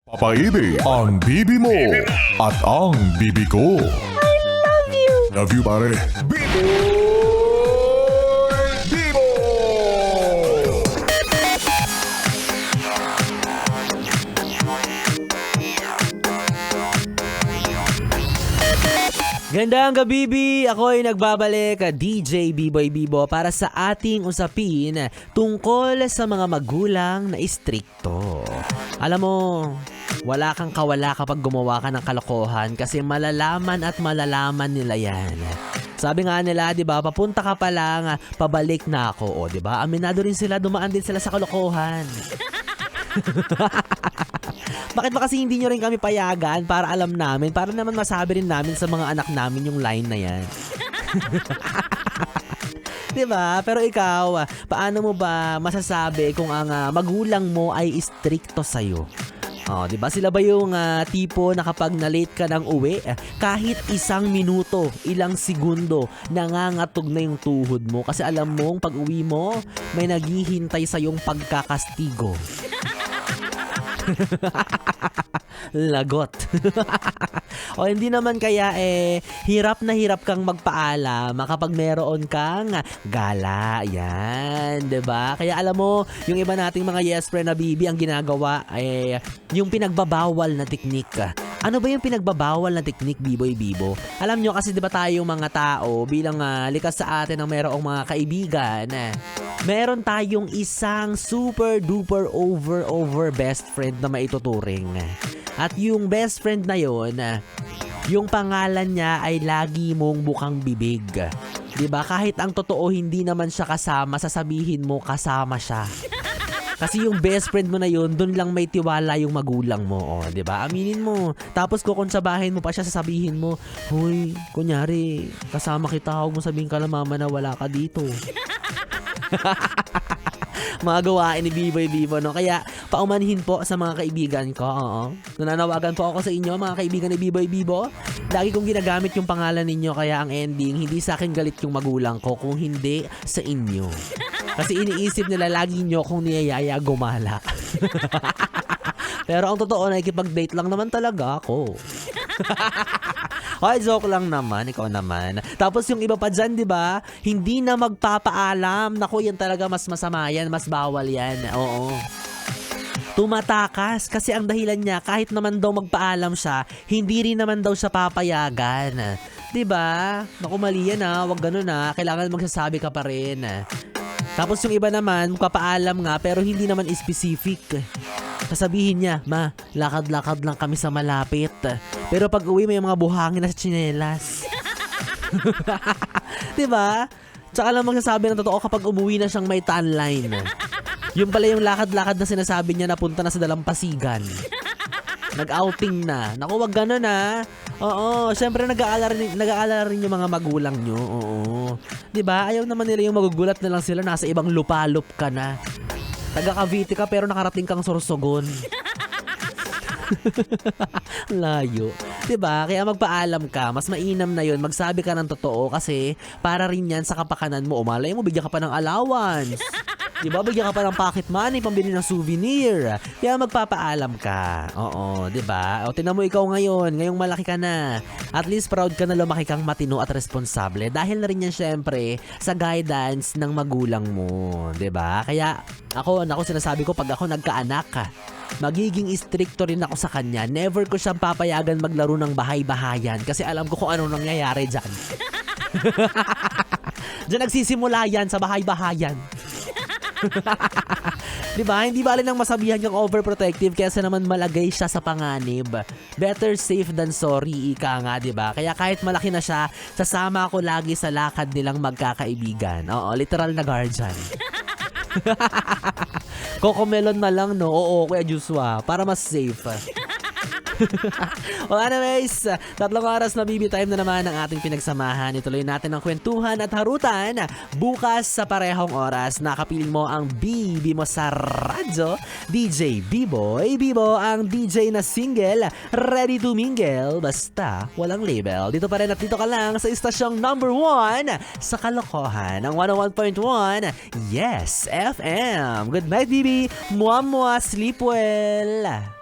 Papaibig ang bibi mo at ang bibi ko. Love you, pare. Bibo! Bibo! Gandang gabi, Bibi! Ako ay nagbabalik, DJ B-Boy Bibo, para sa ating usapin tungkol sa mga magulang na istrikto. Alam mo, wala kang kawala kapag gumawa ka ng kalokohan kasi malalaman at malalaman nila yan. Sabi nga nila, 'di ba, papunta ka pa lang, pabalik na ako, o 'di ba? Aminado rin sila, dumaan din sila sa kalokohan. Bakit ba kasi hindi nyo rin kami payagan para alam namin, para naman masabi rin namin sa mga anak namin yung line na yan? Diba? Pero ikaw, paano mo ba masasabi kung ang magulang mo ay istrikto sa'yo? Oh, 'di ba? Sila ba yung tipo na kapag na-late ka ng uwi, kahit isang minuto, ilang segundo, nangangatog na yung tuhod mo kasi alam mong pag-uwi mo, may naghihintay sa yung pagkakastigo. Lagot. O hindi naman kaya hirap na hirap kang magpaalam kapag meron kang gala. Yan, 'di ba? Kaya alam mo, yung iba nating mga yes friend na bibi ang ginagawa yung pinagbabawal na teknik. Ano ba yung pinagbabawal na teknik, B-Boy Bibo? Alam nyo kasi 'di ba tayong mga tao bilang likas sa atin ng merong mga kaibigan, meron tayong isang super duper over best friend na maituturing. At yung best friend na yon, yung pangalan niya ay lagi mong bukang bibig. 'Di ba? Kahit ang totoo hindi naman siya kasama, sasabihin mo kasama siya. Kasi yung best friend mo na yun, doon lang may tiwala yung magulang mo, oh, 'di ba? Aminin mo. Tapos kukonsabahin mo pa siya, sasabihin mo, "Hoy, kunyari, kasama kita, huwag mo sabihin ka na mama na wala ka dito." Mga gawain ni B-Boy Bibo, no? Kaya paumanhin po sa mga kaibigan ko. Oo. Nananawagan po ako sa inyo, mga kaibigan ni B-Boy Bibo. Lagi kong ginagamit yung pangalan ninyo, kaya ang ending, hindi sa akin galit yung magulang ko, kung hindi sa inyo. Kasi iniisip nila lagi nyo kung niyayaya gumala. Pero ang totoo, nakikipag-date lang naman talaga ako. Hoy, joke lang naman, ikaw naman. Tapos yung iba pa dyan, di ba? Hindi na magpapaalam. Naku, yan talaga mas masama yan, mas bawal yan. Oo. Tumatakas kasi ang dahilan niya, kahit naman daw magpaalam siya, hindi rin naman daw siya papayagan. 'Di ba? Naku, mali yan wag ganun kailangan magsasabi ka pa rin. Tapos yung iba naman, magpapaalam nga pero hindi naman specific. Sasabihin niya, "Ma, lakad-lakad lang kami sa malapit." Pero pag uwi may mga buhangin na sa tsinelas. 'Di ba? Tsaka lang magsasabi ng totoo kapag umuwi na siyang may tan line. Yung pala yung lakad-lakad na sinasabi niya, napunta na sa dalampasigan. Nag-outing na. Naku, wag ganun Oo, syempre nag-aalala rin yung mga magulang nyo. Oo. 'Di ba? Ayaw naman nila yung magugulat na lang sila, nasa ibang lupalop ka na. Taga Cavite ka pero nakarating kang Sorsogon. Layo. 'Di ba? Kaya magpaalam ka, mas mainam na 'yon. Magsabi ka ng totoo kasi para rin 'yan sa kapakanan mo. O malay mo, bigyan ka pa ng allowance. 'Di ba? Bigyan ka pa ng pocket money pambili ng souvenir. Kaya magpapaalam ka. Oo, 'di ba? O tingnan mo ikaw ngayong malaki ka na. At least proud ka na lumaki kang matino at responsable dahil na rin 'yan syempre sa guidance ng magulang mo, 'di ba? Kaya ako sinasabi ko, pag ako nagkaanak, magiging stricto rin ako sa kanya. Never ko siyang papayagan maglaro ng bahay-bahayan kasi alam ko kung ano nangyayari dyan. Diyan nagsisimula yan sa bahay-bahayan. Diba? Hindi bali nang masabihan kang overprotective kaysa naman malagay siya sa panganib. Better safe than sorry, ika nga, diba? Kaya kahit malaki na siya, sasama ako lagi sa lakad nilang magkakaibigan. Oo, literal na guardian. Cocomelon na lang, no? Oo, Kuya Joshua, para mas safe. Well, anyways, 3 oras na BB time na naman ang ating pinagsamahan. Ituloy natin ang kwentuhan at harutan bukas sa parehong oras. Nakapiling mo ang BB mo sa radyo, DJ B-Boy Bibo, ang DJ na single, ready to mingle, basta walang label. Dito pa rin at dito ka lang sa istasyong number 1 sa kalokohan, ang 101.1 Yes FM. Good night, BB. Mwah, mwah, sleep well.